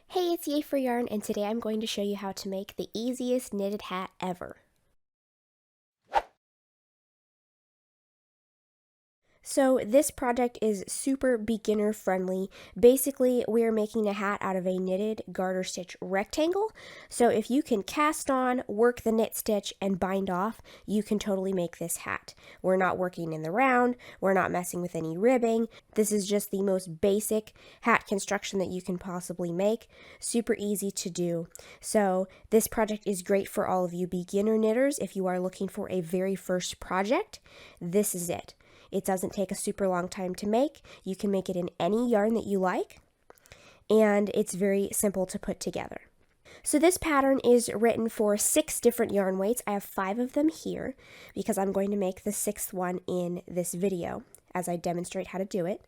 Hey, it's Yay for Yarn, and today I'm going to show you how to make the easiest knitted hat ever. So this project is super beginner friendly. Basically, we're making a hat out of a knitted garter stitch rectangle. So if you can cast on, work the knit stitch, and bind off, you can totally make this hat. We're not working in the round, we're not messing with any ribbing. This is just the most basic hat construction that you can possibly make. Super easy to do. So this project is great for all of you beginner knitters. If you are looking for a very first project, this is it. It doesn't take a super long time to make. You can make it in any yarn that you like, and it's very simple to put together. So this pattern is written for 6 different yarn weights. I have 5 of them here because I'm going to make the 6th one in this video as I demonstrate how to do it.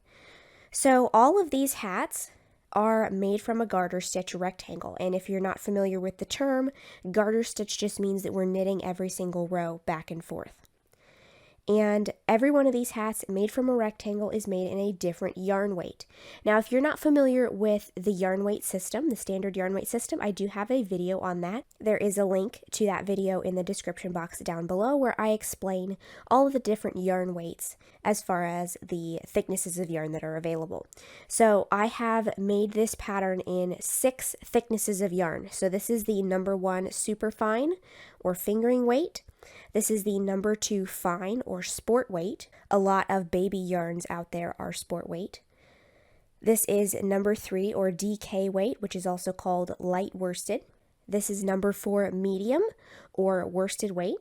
So all of these hats are made from a garter stitch rectangle, and if you're not familiar with the term, garter stitch just means that we're knitting every single row back and forth. And every one of these hats made from a rectangle is made in a different yarn weight. Now, if you're not familiar with the yarn weight system, the standard yarn weight system, I do have a video on that. There is a link to that video in the description box down below where I explain all of the different yarn weights as far as the thicknesses of yarn that are available. So I have made this pattern in 6 thicknesses of yarn. So this is the number 1 super fine or fingering weight. This is the number 2 fine or sport weight. A lot of baby yarns out there are sport weight. This is number 3 or DK weight, which is also called light worsted. This is number 4 medium or worsted weight.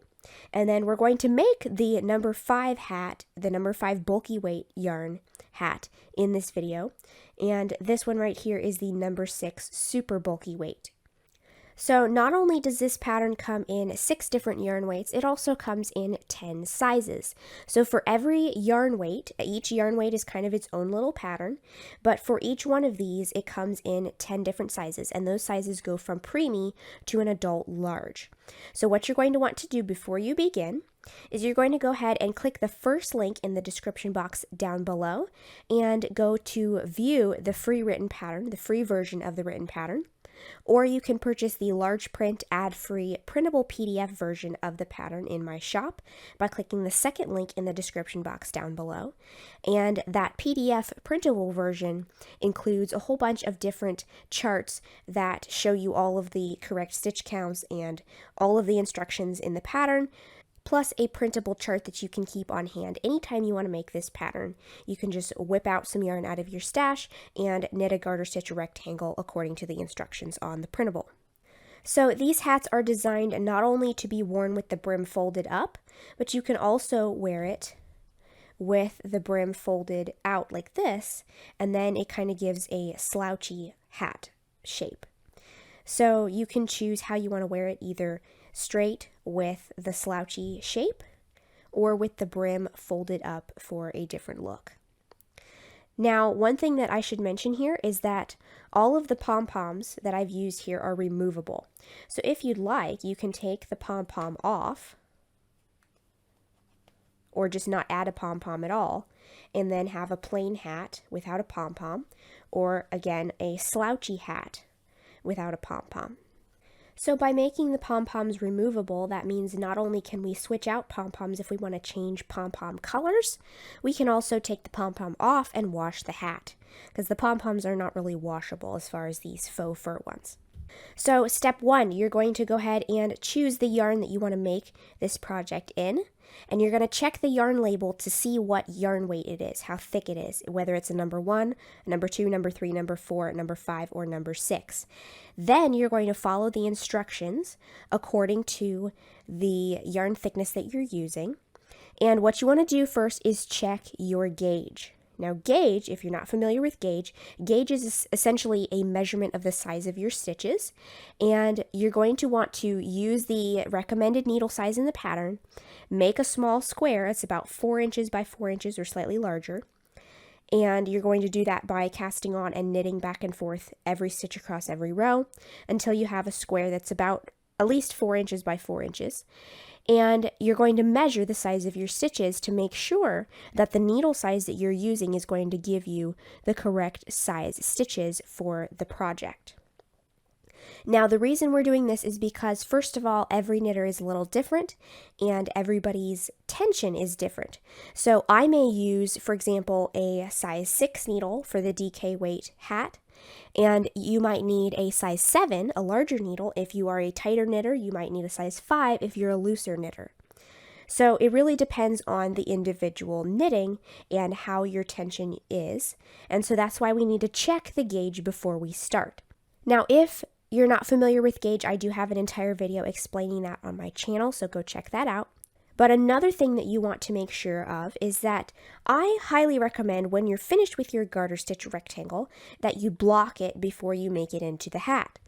And then we're going to make the number 5 hat, the number 5 bulky weight yarn hat in this video. And this one right here is the number 6 super bulky weight. So not only does this pattern come in 6 different yarn weights, it also comes in 10 sizes. So for every yarn weight, each yarn weight is kind of its own little pattern, but for each one of these, it comes in 10 different sizes, and those sizes go from preemie to an adult large. So what you're going to want to do before you begin is you're going to go ahead and click the first link in the description box down below and go to view the free written pattern, the free version of the written pattern. Or you can purchase the large print ad-free printable PDF version of the pattern in my shop by clicking the second link in the description box down below. And that PDF printable version includes a whole bunch of different charts that show you all of the correct stitch counts and all of the instructions in the pattern, plus a printable chart that you can keep on hand anytime you want to make this pattern. You can just whip out some yarn out of your stash and knit a garter stitch rectangle according to the instructions on the printable. So these hats are designed not only to be worn with the brim folded up, but you can also wear it with the brim folded out like this, and then it kind of gives a slouchy hat shape. So you can choose how you want to wear it, either straight with the slouchy shape or with the brim folded up for a different look. Now, one thing that I should mention here is that all of the pom-poms that I've used here are removable. So if you'd like, you can take the pom-pom off or just not add a pom-pom at all and then have a plain hat without a pom-pom, or again, a slouchy hat without a pom-pom. So by making the pom-poms removable, that means not only can we switch out pom-poms if we want to change pom-pom colors, we can also take the pom-pom off and wash the hat, because the pom-poms are not really washable as far as these faux fur ones. So step 1, you're going to go ahead and choose the yarn that you want to make this project in, and you're going to check the yarn label to see what yarn weight it is, how thick it is, whether it's a number 1, number 2, number 3, number 4, number 5, or number 6. Then you're going to follow the instructions according to the yarn thickness that you're using. And what you want to do first is check your gauge. Now gauge, if you're not familiar with gauge is essentially a measurement of the size of your stitches, and you're going to want to use the recommended needle size in the pattern, make a small square, it's about 4 inches by 4 inches or slightly larger, and you're going to do that by casting on and knitting back and forth every stitch across every row until you have a square that's about at least 4 inches by 4 inches. And you're going to measure the size of your stitches to make sure that the needle size that you're using is going to give you the correct size stitches for the project. Now, the reason we're doing this is because, first of all, every knitter is a little different and everybody's tension is different. So I may use, for example, a size 6 needle for the DK weight hat, and you might need a size 7, a larger needle. If you are a tighter knitter, you might need a size 5 if you're a looser knitter. So it really depends on the individual knitting and how your tension is. And so that's why we need to check the gauge before we start. Now, if you're not familiar with gauge, I do have an entire video explaining that on my channel, so go check that out. But another thing that you want to make sure of is that I highly recommend when you're finished with your garter stitch rectangle that you block it before you make it into the hat.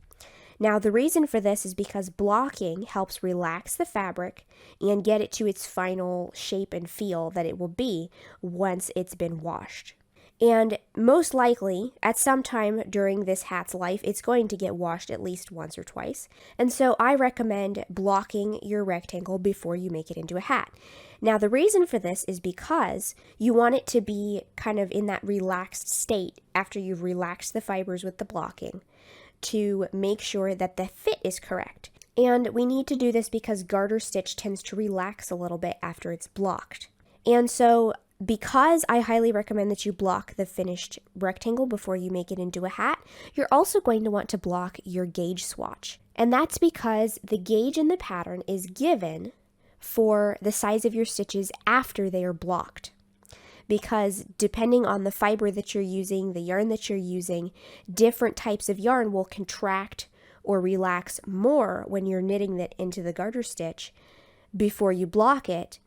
Now, the reason for this is because blocking helps relax the fabric and get it to its final shape and feel that it will be once it's been washed. And most likely, at some time during this hat's life, it's going to get washed at least once or twice. And so I recommend blocking your rectangle before you make it into a hat. Now, the reason for this is because you want it to be kind of in that relaxed state after you've relaxed the fibers with the blocking, to make sure that the fit is correct. And we need to do this because garter stitch tends to relax a little bit after it's blocked. And so because I highly recommend that you block the finished rectangle before you make it into a hat, you're also going to want to block your gauge swatch. And that's because the gauge in the pattern is given for the size of your stitches after they are blocked. Because depending on the fiber that you're using, the yarn that you're using, different types of yarn will contract or relax more when you're knitting it into the garter stitch before you block it.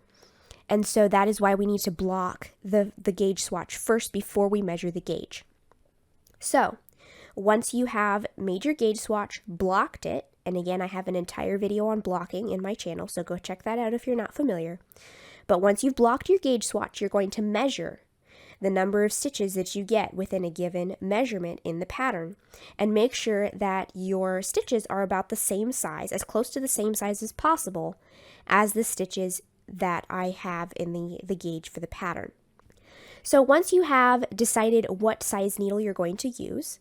And so that is why we need to block the gauge swatch first before we measure the gauge. So once you have made your gauge swatch, blocked it, and again, I have an entire video on blocking in my channel, so go check that out if you're not familiar. But once you've blocked your gauge swatch, you're going to measure the number of stitches that you get within a given measurement in the pattern, and make sure that your stitches are about the same size, as close to the same size as possible as the stitches that I have in the gauge for the pattern. So once you have decided what size needle you're going to use,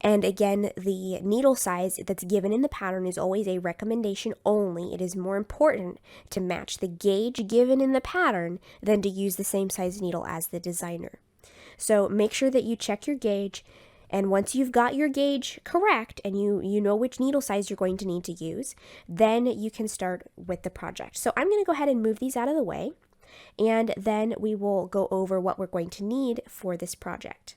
and again, the needle size that's given in the pattern is always a recommendation only. It is more important to match the gauge given in the pattern than to use the same size needle as the designer. So make sure that you check your gauge, and once you've got your gauge correct and you know which needle size you're going to need to use, then you can start with the project. So I'm going to go ahead and move these out of the way, and then we will go over what we're going to need for this project.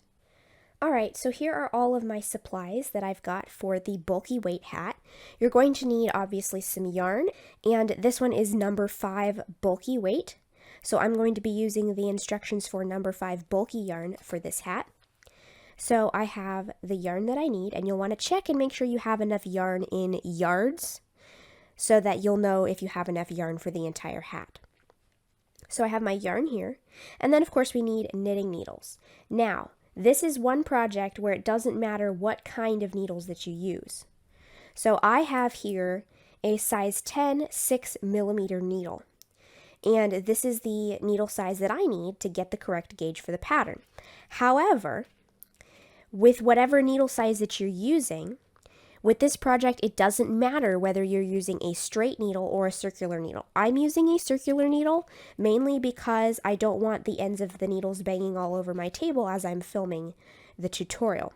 Alright, so here are all of my supplies that I've got for the bulky weight hat. You're going to need obviously some yarn, and this one is number 5 bulky weight. So I'm going to be using the instructions for number 5 bulky yarn for this hat. So I have the yarn that I need, and you'll want to check and make sure you have enough yarn in yards so that you'll know if you have enough yarn for the entire hat. So I have my yarn here, and then of course we need knitting needles. Now, this is one project where it doesn't matter what kind of needles that you use. So I have here a size 10 6mm needle. And this is the needle size that I need to get the correct gauge for the pattern. However, with whatever needle size that you're using, with this project, it doesn't matter whether you're using a straight needle or a circular needle. I'm using a circular needle mainly because I don't want the ends of the needles banging all over my table as I'm filming the tutorial.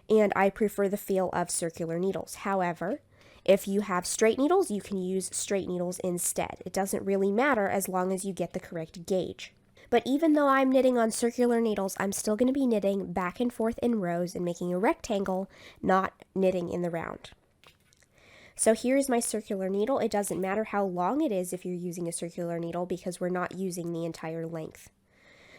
And I prefer the feel of circular needles. However, if you have straight needles, you can use straight needles instead. It doesn't really matter as long as you get the correct gauge. But even though I'm knitting on circular needles, I'm still going to be knitting back and forth in rows and making a rectangle, not knitting in the round. So here's my circular needle. It doesn't matter how long it is if you're using a circular needle because we're not using the entire length.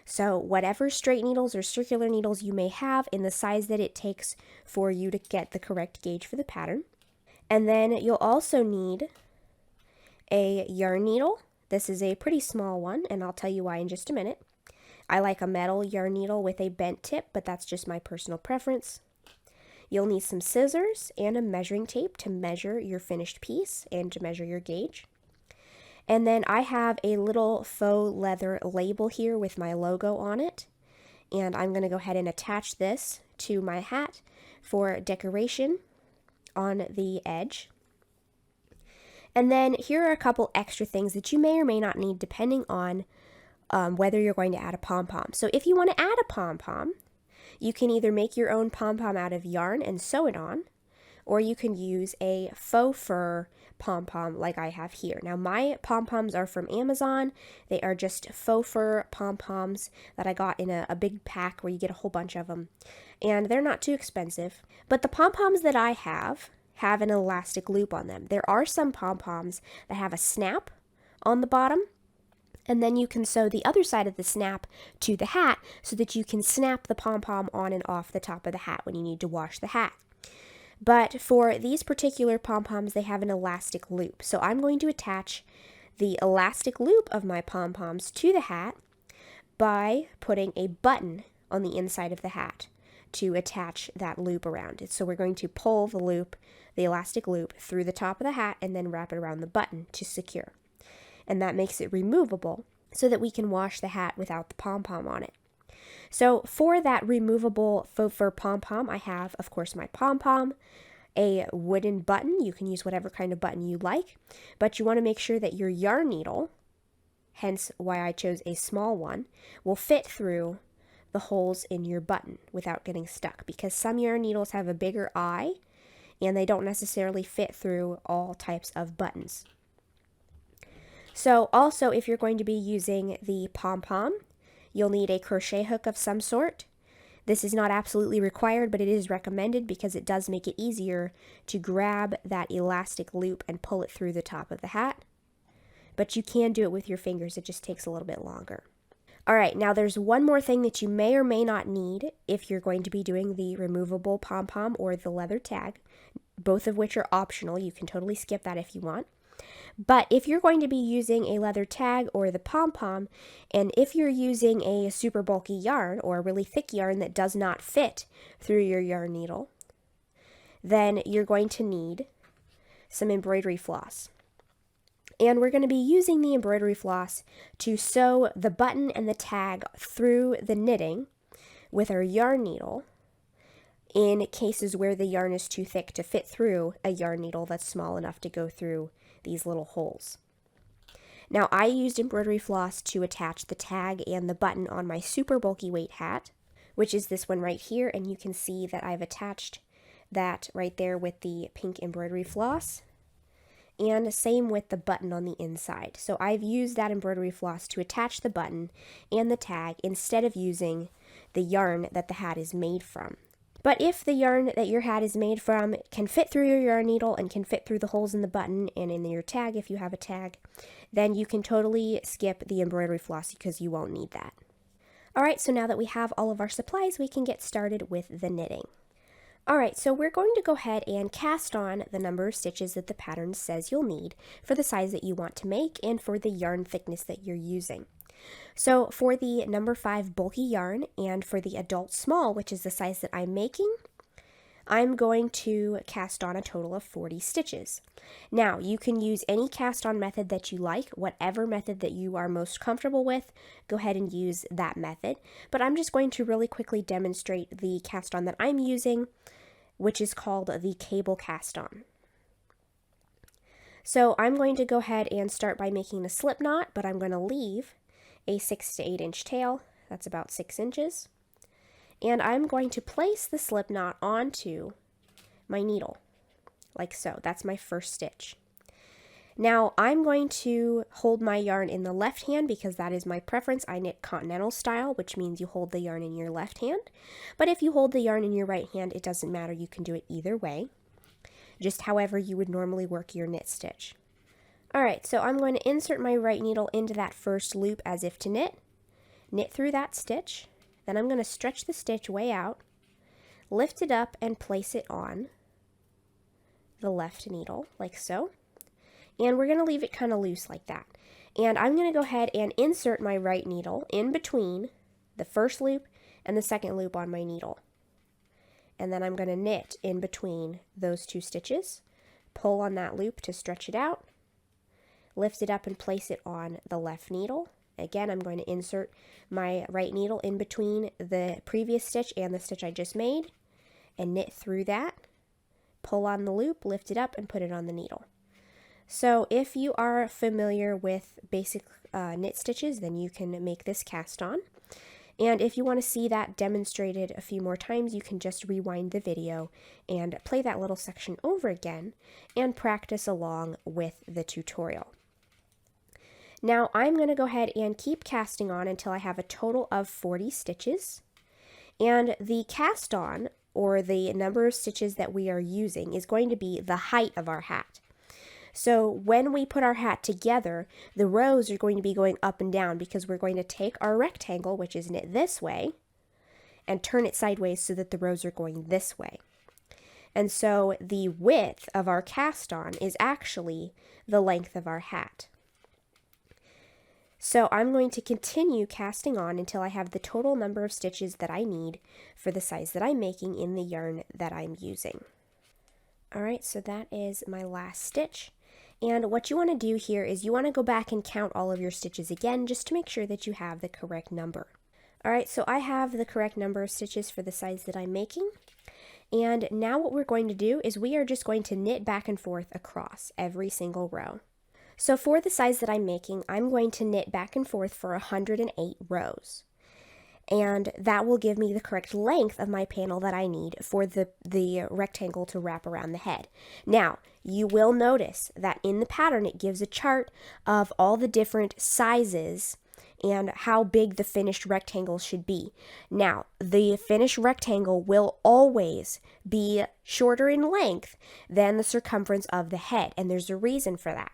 So whatever straight needles or circular needles you may have in the size that it takes for you to get the correct gauge for the pattern. And then you'll also need a yarn needle. This is a pretty small one, and I'll tell you why in just a minute. I like a metal yarn needle with a bent tip, but that's just my personal preference. You'll need some scissors and a measuring tape to measure your finished piece and to measure your gauge. And then I have a little faux leather label here with my logo on it, and I'm going to go ahead and attach this to my hat for decoration on the edge. And then here are a couple extra things that you may or may not need depending on whether you're going to add a pom-pom. So if you want to add a pom-pom, you can either make your own pom-pom out of yarn and sew it on, or you can use a faux fur pom-pom like I have here. Now my pom-poms are from Amazon. They are just faux fur pom-poms that I got in a big pack where you get a whole bunch of them. And they're not too expensive. But the pom-poms that I have an elastic loop on them. There are some pom-poms that have a snap on the bottom, and then you can sew the other side of the snap to the hat so that you can snap the pom-pom on and off the top of the hat when you need to wash the hat. But for these particular pom-poms, they have an elastic loop. So I'm going to attach the elastic loop of my pom-poms to the hat by putting a button on the inside of the hat to attach that loop around it. So we're going to pull the loop, the elastic loop, through the top of the hat and then wrap it around the button to secure. And that makes it removable so that we can wash the hat without the pom-pom on it. So for that removable faux fur pom-pom, I have, of course, my pom-pom, a wooden button. You can use whatever kind of button you like, but you want to make sure that your yarn needle, hence why I chose a small one, will fit through the holes in your button without getting stuck, because some yarn needles have a bigger eye and they don't necessarily fit through all types of buttons. So also, if you're going to be using the pom-pom, you'll need a crochet hook of some sort. This is not absolutely required, but it is recommended because it does make it easier to grab that elastic loop and pull it through the top of the hat. But you can do it with your fingers, it just takes a little bit longer. Alright, now there's one more thing that you may or may not need if you're going to be doing the removable pom-pom or the leather tag, both of which are optional. You can totally skip that if you want. But if you're going to be using a leather tag or the pom-pom, and if you're using a super bulky yarn or a really thick yarn that does not fit through your yarn needle, then you're going to need some embroidery floss. And we're going to be using the embroidery floss to sew the button and the tag through the knitting with our yarn needle in cases where the yarn is too thick to fit through a yarn needle that's small enough to go through these little holes. Now I used embroidery floss to attach the tag and the button on my super bulky weight hat, which is this one right here, and you can see that I've attached that right there with the pink embroidery floss. And same with the button on the inside. So I've used that embroidery floss to attach the button and the tag instead of using the yarn that the hat is made from. But if the yarn that your hat is made from can fit through your yarn needle and can fit through the holes in the button and in your tag if you have a tag, then you can totally skip the embroidery floss because you won't need that. Alright, so now that we have all of our supplies, we can get started with the knitting. Alright, so we're going to go ahead and cast on the number of stitches that the pattern says you'll need for the size that you want to make and for the yarn thickness that you're using. So for the number 5 bulky yarn and for the adult small, which is the size that I'm making, I'm going to cast on a total of 40 stitches. Now, you can use any cast on method that you like, whatever method that you are most comfortable with, go ahead and use that method. But I'm just going to really quickly demonstrate the cast on that I'm using, which is called the cable cast on. So I'm going to go ahead and start by making a slip knot, but I'm going to leave a 6 to 8 inch tail, that's about 6 inches. And I'm going to place the slip knot onto my needle, like so. That's my first stitch. Now I'm going to hold my yarn in the left hand because that is my preference. I knit continental style, which means you hold the yarn in your left hand. But if you hold the yarn in your right hand, it doesn't matter. You can do it either way, just however you would normally work your knit stitch. Alright, so I'm going to insert my right needle into that first loop as if to knit through that stitch. Then I'm going to stretch the stitch way out, lift it up, and place it on the left needle, like so. And we're going to leave it kind of loose like that. And I'm going to go ahead and insert my right needle in between the first loop and the second loop on my needle. And then I'm going to knit in between those two stitches, pull on that loop to stretch it out, lift it up and place it on the left needle. Again, I'm going to insert my right needle in between the previous stitch and the stitch I just made and knit through that, pull on the loop, lift it up, and put it on the needle. So if you are familiar with basic knit stitches, then you can make this cast on. And if you want to see that demonstrated a few more times, you can just rewind the video and play that little section over again and practice along with the tutorial. Now I'm going to go ahead and keep casting on until I have a total of 40 stitches. And the cast on, or the number of stitches that we are using, is going to be the height of our hat. So when we put our hat together, the rows are going to be going up and down because we're going to take our rectangle, which is knit this way, and turn it sideways so that the rows are going this way. And so the width of our cast on is actually the length of our hat. So I'm going to continue casting on until I have the total number of stitches that I need for the size that I'm making in the yarn that I'm using. Alright, so that is my last stitch. And what you want to do here is you want to go back and count all of your stitches again just to make sure that you have the correct number. Alright, so I have the correct number of stitches for the size that I'm making. And now what we're going to do is we are just going to knit back and forth across every single row. So for the size that I'm making, I'm going to knit back and forth for 108 rows. And that will give me the correct length of my panel that I need for the rectangle to wrap around the head. Now, you will notice that in the pattern it gives a chart of all the different sizes and how big the finished rectangle should be. Now, the finished rectangle will always be shorter in length than the circumference of the head, and there's a reason for that.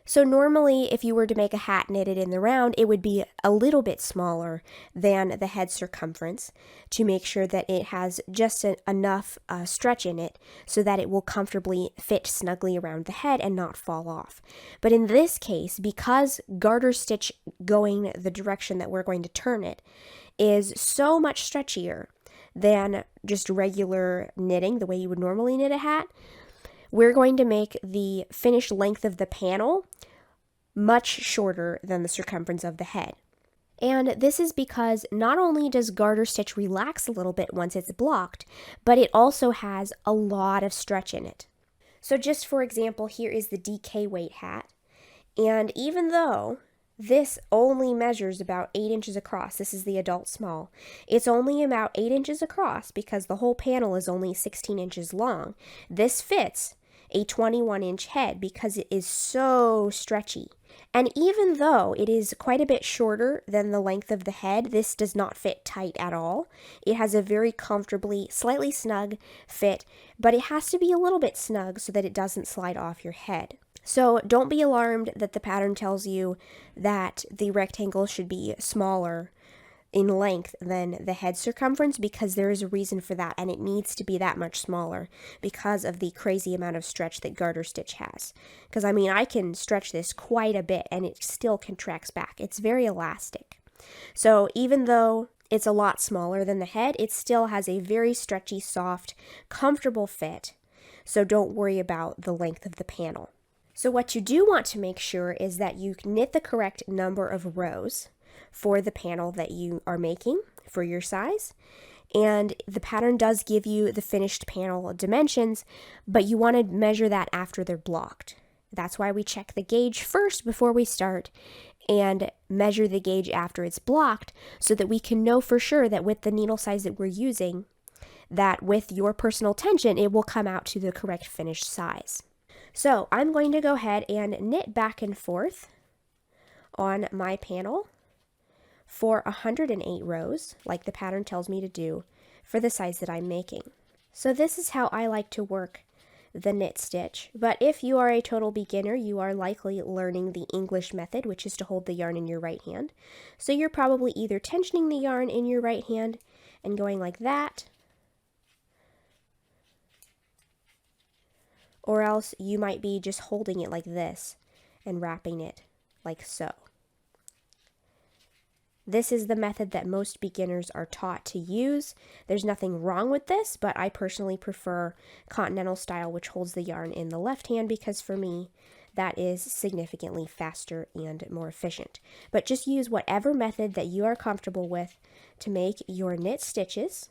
So normally, if you were to make a hat knitted in the round, it would be a little bit smaller than the head circumference to make sure that it has just enough stretch in it so that it will comfortably fit snugly around the head and not fall off. But in this case, because garter stitch going the direction that we're going to turn it is so much stretchier than just regular knitting, the way you would normally knit a hat, we're going to make the finished length of the panel much shorter than the circumference of the head. And this is because not only does garter stitch relax a little bit once it's blocked, but it also has a lot of stretch in it. So just for example, here is the DK weight hat. And even though this only measures about 8 inches across, this is the adult small, it's only about 8 inches across because the whole panel is only 16 inches long. This fits a 21-inch head because it is so stretchy. And even though it is quite a bit shorter than the length of the head, this does not fit tight at all. It has a very comfortably, slightly snug fit, but it has to be a little bit snug so that it doesn't slide off your head. So don't be alarmed that the pattern tells you that the rectangle should be smaller in length than the head circumference, because there is a reason for that, and it needs to be that much smaller because of the crazy amount of stretch that garter stitch has. Because I mean, I can stretch this quite a bit and it still contracts back. It's very elastic. So even though it's a lot smaller than the head, it still has a very stretchy, soft, comfortable fit. So don't worry about the length of the panel. So what you do want to make sure is that you knit the correct number of rows for the panel that you are making for your size. And the pattern does give you the finished panel dimensions, but you want to measure that after they're blocked. That's why we check the gauge first before we start and measure the gauge after it's blocked so that we can know for sure that with the needle size that we're using, that with your personal tension, it will come out to the correct finished size. So I'm going to go ahead and knit back and forth on my panel for 108 rows, like the pattern tells me to do, for the size that I'm making. So this is how I like to work the knit stitch, but if you are a total beginner, you are likely learning the English method, which is to hold the yarn in your right hand. So you're probably either tensioning the yarn in your right hand and going like that, or else you might be just holding it like this and wrapping it like so. This is the method that most beginners are taught to use. There's nothing wrong with this, but I personally prefer continental style, which holds the yarn in the left hand, because for me, that is significantly faster and more efficient. But just use whatever method that you are comfortable with to make your knit stitches.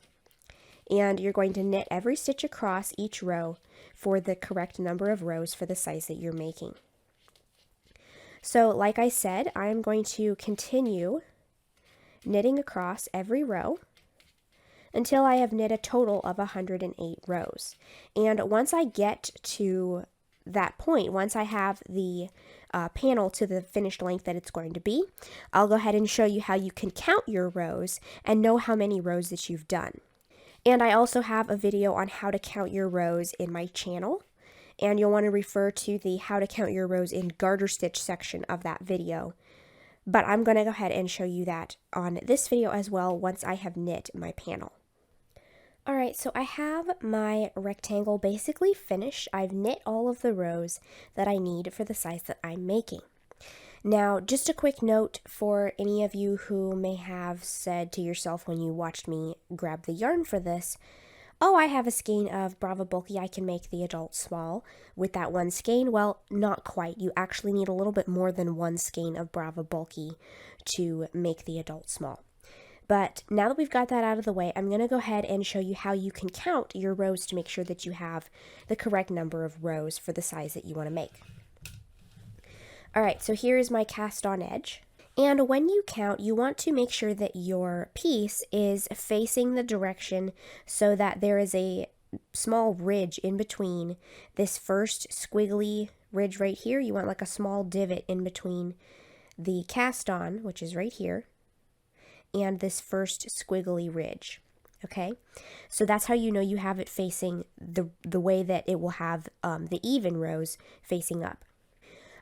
and you're going to knit every stitch across each row for the correct number of rows for the size that you're making. So like I said, I'm going to continue knitting across every row until I have knit a total of 108 rows. And once I get to that point, once I have the panel to the finished length that it's going to be, I'll go ahead and show you how you can count your rows and know how many rows that you've done. And I also have a video on how to count your rows in my channel, and you'll want to refer to the how to count your rows in garter stitch section of that video. But I'm going to go ahead and show you that on this video as well once I have knit my panel. Alright, so I have my rectangle basically finished. I've knit all of the rows that I need for the size that I'm making. Now, just a quick note for any of you who may have said to yourself when you watched me grab the yarn for this, oh, I have a skein of Brava Bulky, I can make the adult small with that one skein. Well, not quite. You actually need a little bit more than one skein of Brava Bulky to make the adult small. But now that we've got that out of the way, I'm going to go ahead and show you how you can count your rows to make sure that you have the correct number of rows for the size that you want to make. Alright, so here is my cast on edge. And when you count, you want to make sure that your piece is facing the direction so that there is a small ridge in between this first squiggly ridge right here. You want like a small divot in between the cast on, which is right here, and this first squiggly ridge. Okay, so that's how you know you have it facing the way that it will have the even rows facing up.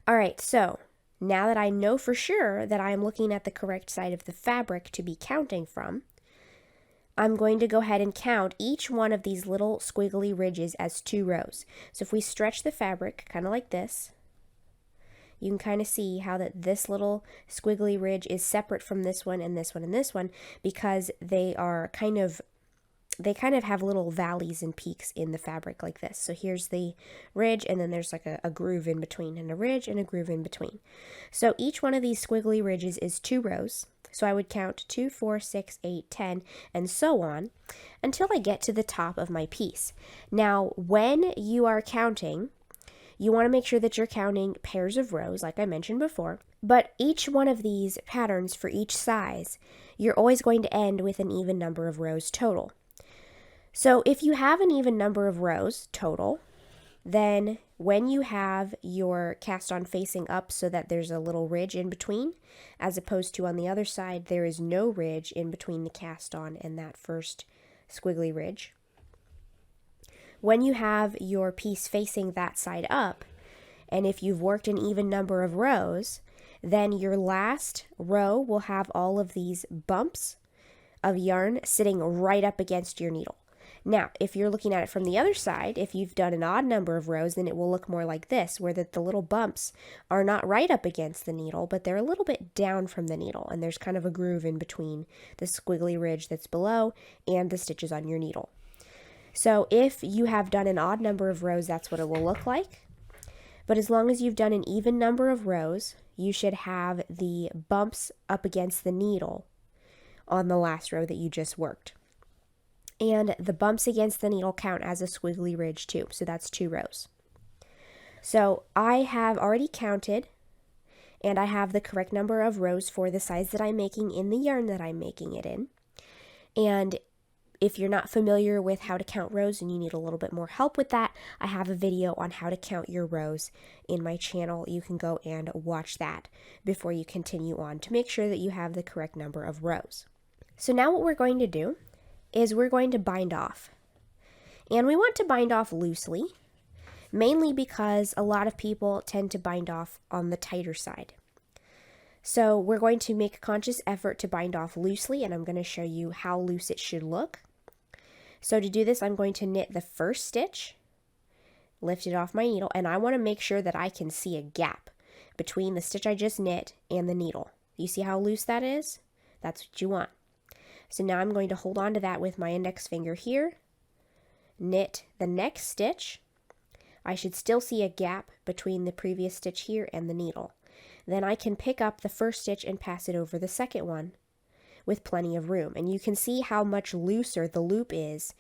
Alright, so now that I know for sure that I am looking at the correct side of the fabric to be counting from, I'm going to go ahead and count each one of these little squiggly ridges as 2 rows. So if we stretch the fabric kind of like this, you can kind of see how that this little squiggly ridge is separate from this one and this one and this one because they are kind of have little valleys and peaks in the fabric like this. So here's the ridge, and then there's like a groove in between, and a ridge and a groove in between. So each one of these squiggly ridges is 2 rows. So I would count 2, 4, 6, 8, 10, and so on until I get to the top of my piece. Now, when you are counting, you want to make sure that you're counting pairs of rows, like I mentioned before, but each one of these patterns for each size, you're always going to end with an even number of rows total. So if you have an even number of rows total, then when you have your cast on facing up so that there's a little ridge in between, as opposed to on the other side, there is no ridge in between the cast on and that first squiggly ridge. When you have your piece facing that side up, and if you've worked an even number of rows, then your last row will have all of these bumps of yarn sitting right up against your needle. Now, if you're looking at it from the other side, if you've done an odd number of rows, then it will look more like this, where the little bumps are not right up against the needle, but they're a little bit down from the needle, and there's kind of a groove in between the squiggly ridge that's below and the stitches on your needle. So if you have done an odd number of rows, that's what it will look like. But as long as you've done an even number of rows, you should have the bumps up against the needle on the last row that you just worked. And the bumps against the needle count as a squiggly ridge too, so that's 2 rows. So I have already counted, and I have the correct number of rows for the size that I'm making in the yarn that I'm making it in. And if you're not familiar with how to count rows and you need a little bit more help with that, I have a video on how to count your rows in my channel. You can go and watch that before you continue on to make sure that you have the correct number of rows. So now what we're going to do is we're going to bind off. And we want to bind off loosely, mainly because a lot of people tend to bind off on the tighter side. So we're going to make a conscious effort to bind off loosely, and I'm going to show you how loose it should look. So to do this, I'm going to knit the first stitch, lift it off my needle, and I want to make sure that I can see a gap between the stitch I just knit and the needle. You see how loose that is? That's what you want. So now I'm going to hold on to that with my index finger here, knit the next stitch. I should still see a gap between the previous stitch here and the needle. Then I can pick up the first stitch and pass it over the second one with plenty of room. And you can see how much looser the loop is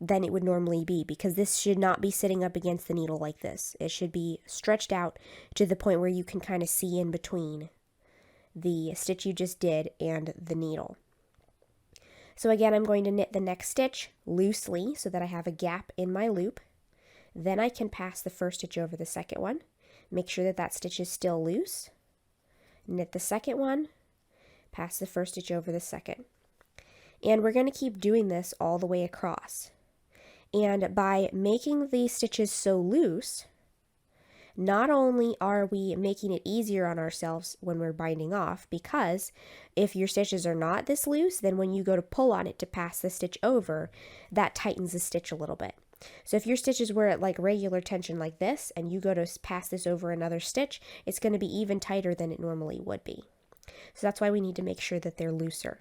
than it would normally be, because this should not be sitting up against the needle like this. It should be stretched out to the point where you can kind of see in between the stitch you just did and the needle. So again, I'm going to knit the next stitch loosely so that I have a gap in my loop. Then I can pass the first stitch over the second one. Make sure that that stitch is still loose. Knit the second one, pass the first stitch over the second. And we're going to keep doing this all the way across. And by making these stitches so loose, not only are we making it easier on ourselves when we're binding off, because if your stitches are not this loose, then when you go to pull on it to pass the stitch over, that tightens the stitch a little bit. So if your stitches were at like regular tension like this, and you go to pass this over another stitch, it's going to be even tighter than it normally would be. So that's why we need to make sure that they're looser.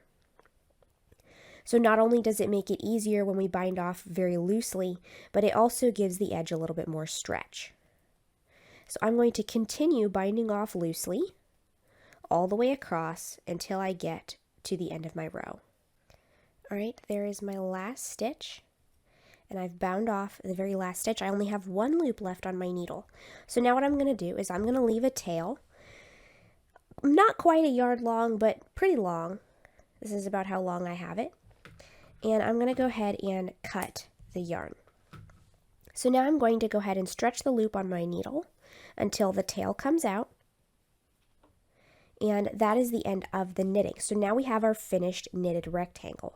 So not only does it make it easier when we bind off very loosely, but it also gives the edge a little bit more stretch. So I'm going to continue binding off loosely all the way across until I get to the end of my row. All right, there is my last stitch, and I've bound off the very last stitch. I only have one loop left on my needle. So now what I'm going to do is I'm going to leave a tail, not quite a yard long, but pretty long. This is about how long I have it. And I'm going to go ahead and cut the yarn. So now I'm going to go ahead and stretch the loop on my needle until the tail comes out. And that is the end of the knitting. So now we have our finished knitted rectangle.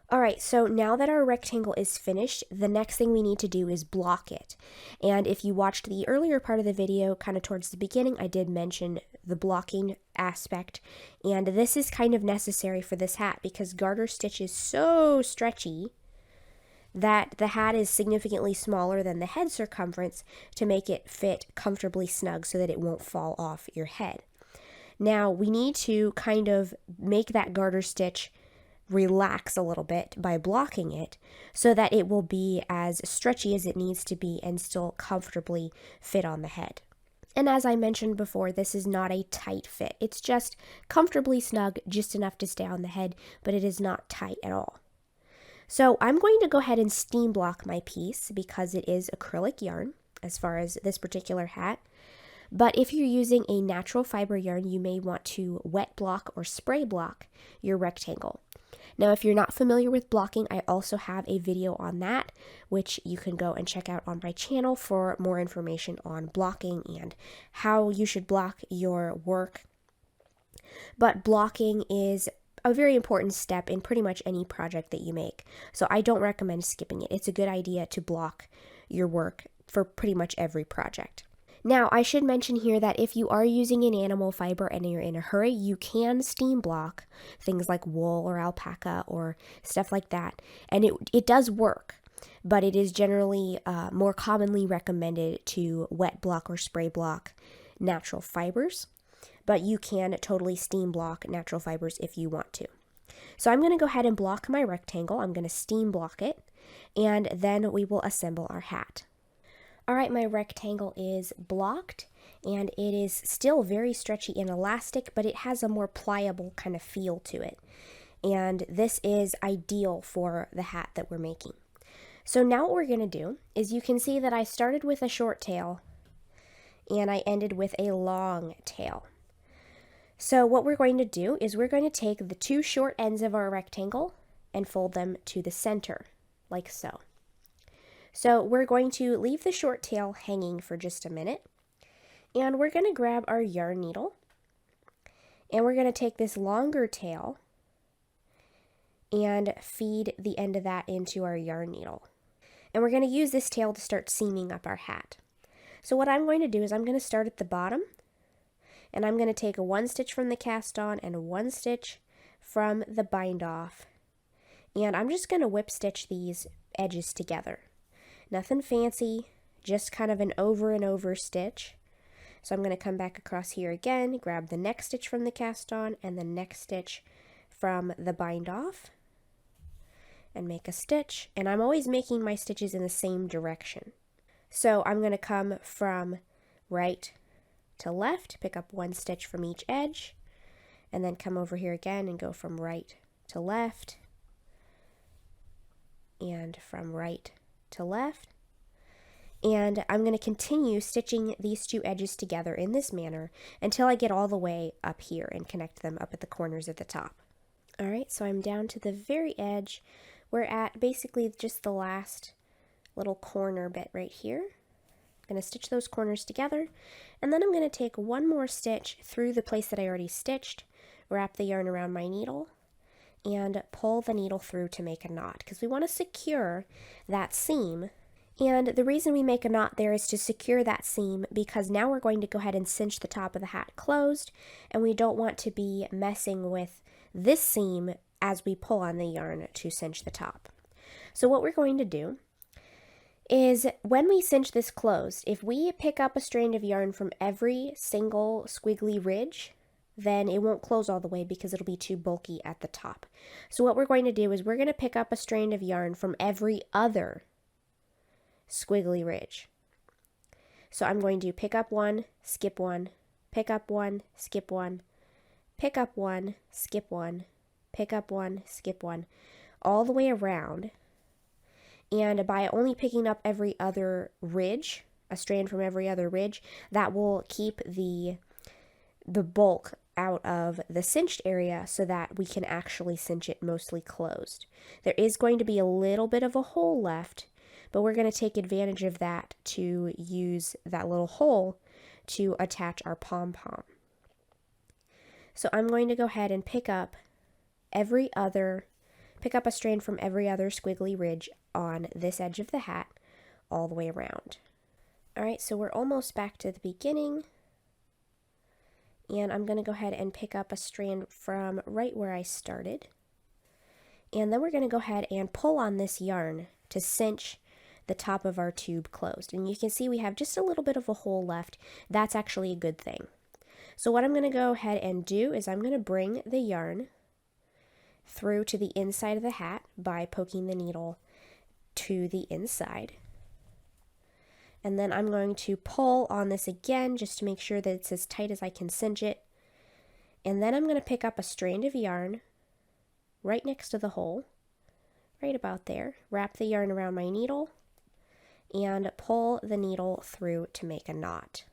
All right, so now that our rectangle is finished, the next thing we need to do is block it. And if you watched the earlier part of the video, kind of towards the beginning, I did mention the blocking aspect. And this is kind of necessary for this hat because garter stitch is so stretchy that the hat is significantly smaller than the head circumference to make it fit comfortably snug so that it won't fall off your head. Now, we need to kind of make that garter stitch relax a little bit by blocking it so that it will be as stretchy as it needs to be and still comfortably fit on the head. And as I mentioned before, this is not a tight fit. It's just comfortably snug, just enough to stay on the head, but it is not tight at all. So I'm going to go ahead and steam block my piece because it is acrylic yarn as far as this particular hat. But if you're using a natural fiber yarn, you may want to wet block or spray block your rectangle. Now, if you're not familiar with blocking, I also have a video on that, which you can go and check out on my channel for more information on blocking and how you should block your work. But blocking is a very important step in pretty much any project that you make. So I don't recommend skipping it. It's a good idea to block your work for pretty much every project. Now, I should mention here that if you are using an animal fiber and you're in a hurry, you can steam block things like wool or alpaca or stuff like that. And it does work, but it is generally more commonly recommended to wet block or spray block natural fibers. But you can totally steam block natural fibers if you want to. So I'm going to go ahead and block my rectangle. I'm going to steam block it, and then we will assemble our hat. All right, my rectangle is blocked, and it is still very stretchy and elastic, but it has a more pliable kind of feel to it. And this is ideal for the hat that we're making. So now what we're going to do is you can see that I started with a short tail, and I ended with a long tail. So what we're going to do is we're going to take the two short ends of our rectangle and fold them to the center, like so. So we're going to leave the short tail hanging for just a minute, and we're going to grab our yarn needle, and we're going to take this longer tail and feed the end of that into our yarn needle. And we're going to use this tail to start seaming up our hat. So what I'm going to do is I'm going to start at the bottom, and I'm going to take one stitch from the cast on and one stitch from the bind off, and I'm just going to whip stitch these edges together. Nothing fancy, just kind of an over and over stitch. So I'm going to come back across here again, grab the next stitch from the cast on and the next stitch from the bind off, and make a stitch. And I'm always making my stitches in the same direction. So I'm going to come from right to left, pick up one stitch from each edge, and then come over here again and go from right to left, and from right to left. And I'm going to continue stitching these two edges together in this manner until I get all the way up here and connect them up at the corners at the top. All right, so I'm down to the very edge. We're at basically just the last little corner bit right here. I'm going to stitch those corners together, and then I'm going to take one more stitch through the place that I already stitched, wrap the yarn around my needle, and pull the needle through to make a knot, because we want to secure that seam. And the reason we make a knot there is to secure that seam, because now we're going to go ahead and cinch the top of the hat closed, and we don't want to be messing with this seam as we pull on the yarn to cinch the top. So what we're going to do is, when we cinch this closed, if we pick up a strand of yarn from every single squiggly ridge, then it won't close all the way because it'll be too bulky at the top. So what we're going to do is we're going to pick up a strand of yarn from every other squiggly ridge. So I'm going to pick up one, skip one, pick up one, skip one, pick up one, skip one, pick up one, skip one, all the way around. And by only picking up every other ridge, a strand from every other ridge, that will keep the bulk out of the cinched area so that we can actually cinch it mostly closed. There is going to be a little bit of a hole left, but we're going to take advantage of that to use that little hole to attach our pom-pom. So I'm going to go ahead and pick up a strand from every other squiggly ridge on this edge of the hat all the way around. All right, so we're almost back to the beginning. And I'm going to go ahead and pick up a strand from right where I started. And then we're going to go ahead and pull on this yarn to cinch the top of our tube closed. And you can see we have just a little bit of a hole left. That's actually a good thing. So what I'm going to go ahead and do is I'm going to bring the yarn through to the inside of the hat by poking the needle to the inside. And then I'm going to pull on this again just to make sure that it's as tight as I can cinch it. And then I'm going to pick up a strand of yarn right next to the hole, right about there, wrap the yarn around my needle, and pull the needle through to make a knot.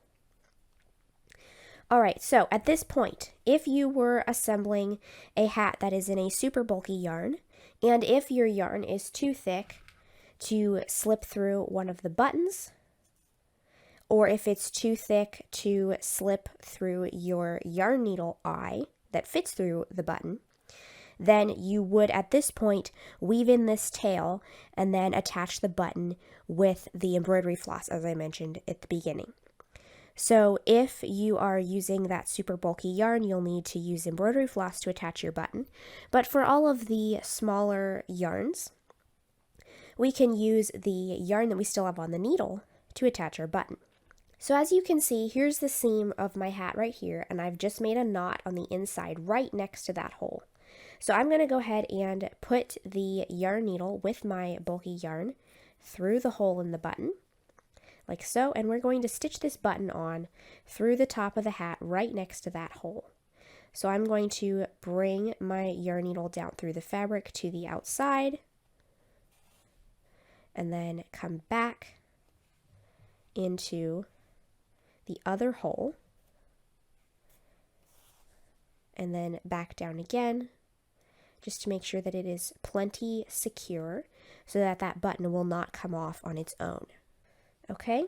Alright, so at this point, if you were assembling a hat that is in a super bulky yarn, and if your yarn is too thick to slip through one of the buttons, or if it's too thick to slip through your yarn needle eye that fits through the button, then you would at this point weave in this tail and then attach the button with the embroidery floss, as I mentioned at the beginning. So if you are using that super bulky yarn, you'll need to use embroidery floss to attach your button. But for all of the smaller yarns, we can use the yarn that we still have on the needle to attach our button. So as you can see, here's the seam of my hat right here, and I've just made a knot on the inside right next to that hole. So I'm going to go ahead and put the yarn needle with my bulky yarn through the hole in the button, like so, and we're going to stitch this button on through the top of the hat right next to that hole. So I'm going to bring my yarn needle down through the fabric to the outside, and then come back into the other hole, and then back down again, just to make sure that it is plenty secure so that that button will not come off on its own. Okay,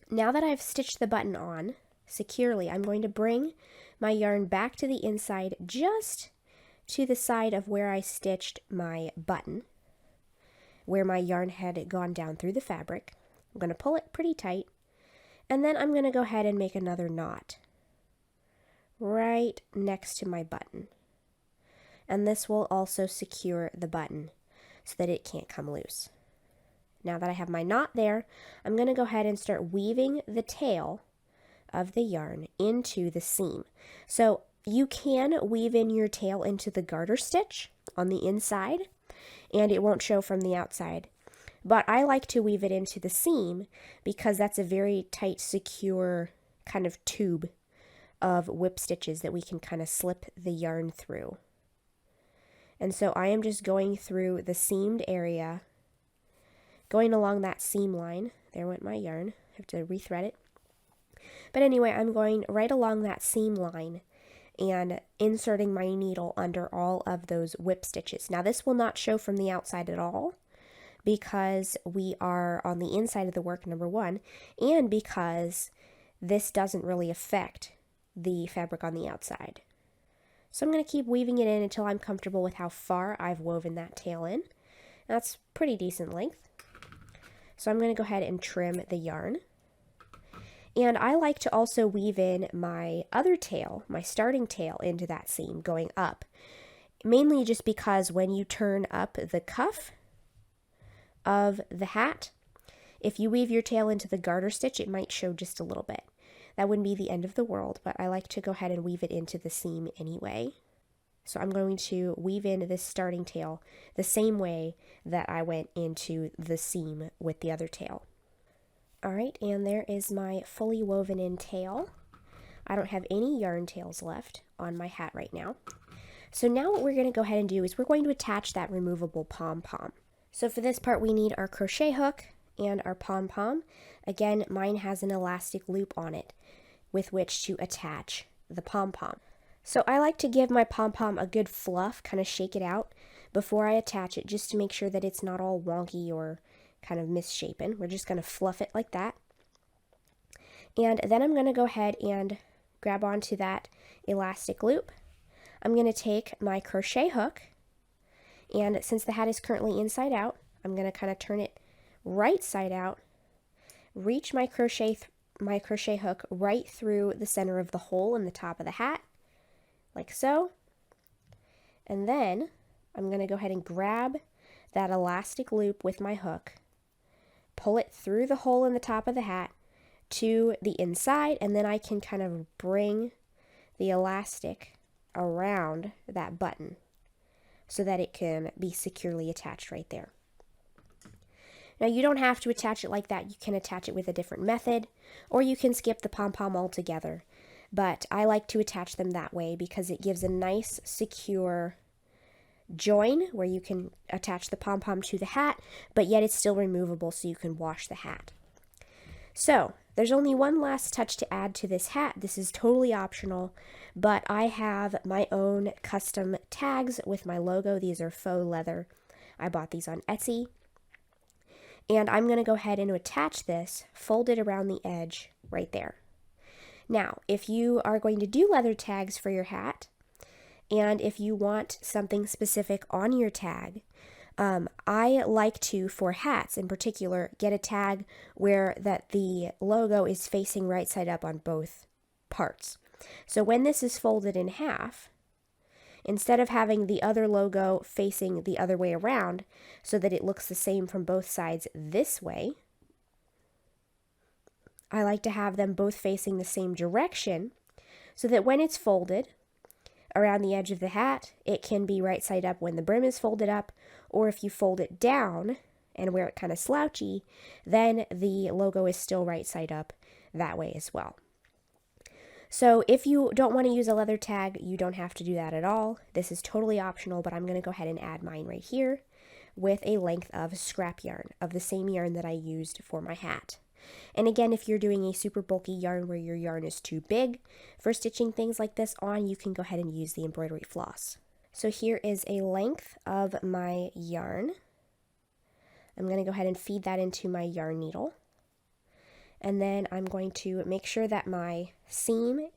now that I've stitched the button on securely, I'm going to bring my yarn back to the inside just to the side of where I stitched my button, where my yarn had gone down through the fabric. I'm going to pull it pretty tight, and then I'm going to go ahead and make another knot right next to my button. And this will also secure the button so that it can't come loose. Now that I have my knot there, I'm going to go ahead and start weaving the tail of the yarn into the seam. So you can weave in your tail into the garter stitch on the inside, and it won't show from the outside. But I like to weave it into the seam because that's a very tight, secure kind of tube of whip stitches that we can kind of slip the yarn through. And so I am just going through the seamed area, going along that seam line. There went my yarn. I have to rethread it. But anyway, I'm going right along that seam line and inserting my needle under all of those whip stitches. Now this will not show from the outside at all because we are on the inside of the work, number one, and because this doesn't really affect the fabric on the outside. So I'm going to keep weaving it in until I'm comfortable with how far I've woven that tail in. That's pretty decent length. So I'm going to go ahead and trim the yarn. And I like to also weave in my other tail, my starting tail, into that seam going up. Mainly just because when you turn up the cuff of the hat, if you weave your tail into the garter stitch, it might show just a little bit. That wouldn't be the end of the world, but I like to go ahead and weave it into the seam anyway. So I'm going to weave in this starting tail the same way that I went into the seam with the other tail. Alright, and there is my fully woven in tail. I don't have any yarn tails left on my hat right now. So now what we're going to go ahead and do is we're going to attach that removable pom-pom. So for this part we need our crochet hook and our pom-pom. Again, mine has an elastic loop on it with which to attach the pom-pom. So I like to give my pom-pom a good fluff, kind of shake it out before I attach it, just to make sure that it's not all wonky or kind of misshapen. We're just going to fluff it like that. And then I'm going to go ahead and grab onto that elastic loop. I'm going to take my crochet hook, and since the hat is currently inside out, I'm going to kind of turn it right side out, reach my crochet hook right through the center of the hole in the top of the hat, like so. And then I'm going to go ahead and grab that elastic loop with my hook, pull it through the hole in the top of the hat to the inside, and then I can kind of bring the elastic around that button so that it can be securely attached right there. Now you don't have to attach it like that. You can attach it with a different method, or you can skip the pom-pom altogether. But I like to attach them that way because it gives a nice secure join where you can attach the pom-pom to the hat, but yet it's still removable so you can wash the hat. So there's only one last touch to add to this hat. This is totally optional, but I have my own custom tags with my logo. These are faux leather. I bought these on Etsy. And I'm going to go ahead and attach this, fold it around the edge right there. Now, if you are going to do leather tags for your hat, and if you want something specific on your tag, I like to, for hats in particular, get a tag where that the logo is facing right side up on both parts. So when this is folded in half, instead of having the other logo facing the other way around so that it looks the same from both sides this way, I like to have them both facing the same direction so that when it's folded around the edge of the hat, it can be right side up when the brim is folded up, or if you fold it down and wear it kind of slouchy, then the logo is still right side up that way as well. So if you don't want to use a leather tag, you don't have to do that at all. This is totally optional, but I'm going to go ahead and add mine right here with a length of scrap yarn, of the same yarn that I used for my hat. And again, if you're doing a super bulky yarn where your yarn is too big for stitching things like this on, you can go ahead and use the embroidery floss. So here is a length of my yarn. I'm going to go ahead and feed that into my yarn needle. And then I'm going to make sure that my seam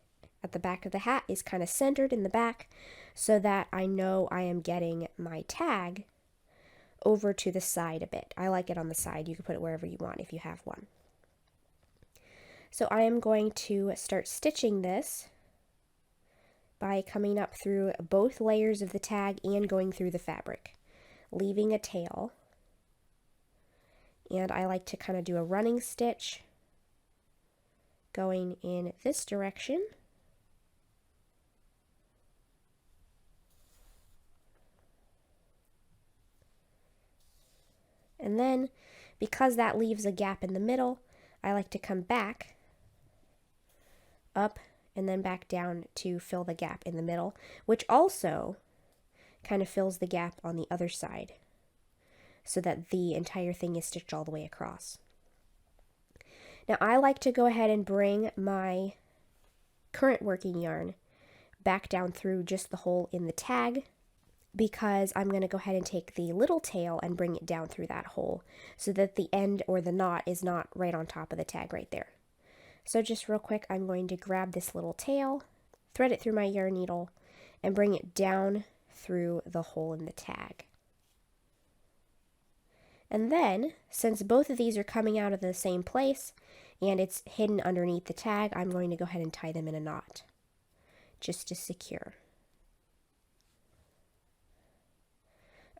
at the back of the hat is kind of centered in the back so that I know I am getting my tag over to the side a bit. I like it on the side. You can put it wherever you want if you have one. So I am going to start stitching this by coming up through both layers of the tag and going through the fabric, leaving a tail. And I like to kind of do a running stitch going in this direction. And then, because that leaves a gap in the middle, I like to come back up and then back down to fill the gap in the middle, which also kind of fills the gap on the other side so that the entire thing is stitched all the way across. Now I like to go ahead and bring my current working yarn back down through just the hole in the tag, because I'm going to go ahead and take the little tail and bring it down through that hole so that the end or the knot is not right on top of the tag right there. So just real quick, I'm going to grab this little tail, thread it through my yarn needle, and bring it down through the hole in the tag. And then, since both of these are coming out of the same place and it's hidden underneath the tag, I'm going to go ahead and tie them in a knot just to secure.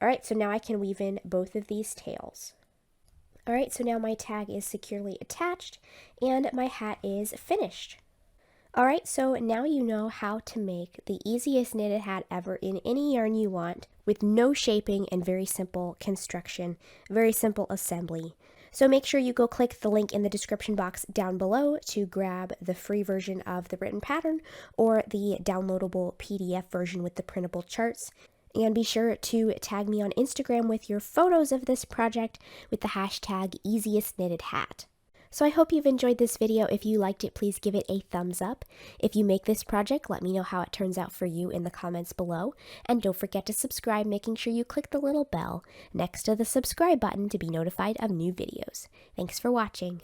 Alright, so now I can weave in both of these tails. Alright, so now my tag is securely attached and my hat is finished. Alright, so now you know how to make the easiest knitted hat ever in any yarn you want, with no shaping and very simple construction, very simple assembly. So make sure you go click the link in the description box down below to grab the free version of the written pattern or the downloadable PDF version with the printable charts. And be sure to tag me on Instagram with your photos of this project with the hashtag EasiestKnittedHat. So I hope you've enjoyed this video. If you liked it, please give it a thumbs up. If you make this project, let me know how it turns out for you in the comments below. And don't forget to subscribe, making sure you click the little bell next to the subscribe button to be notified of new videos. Thanks for watching.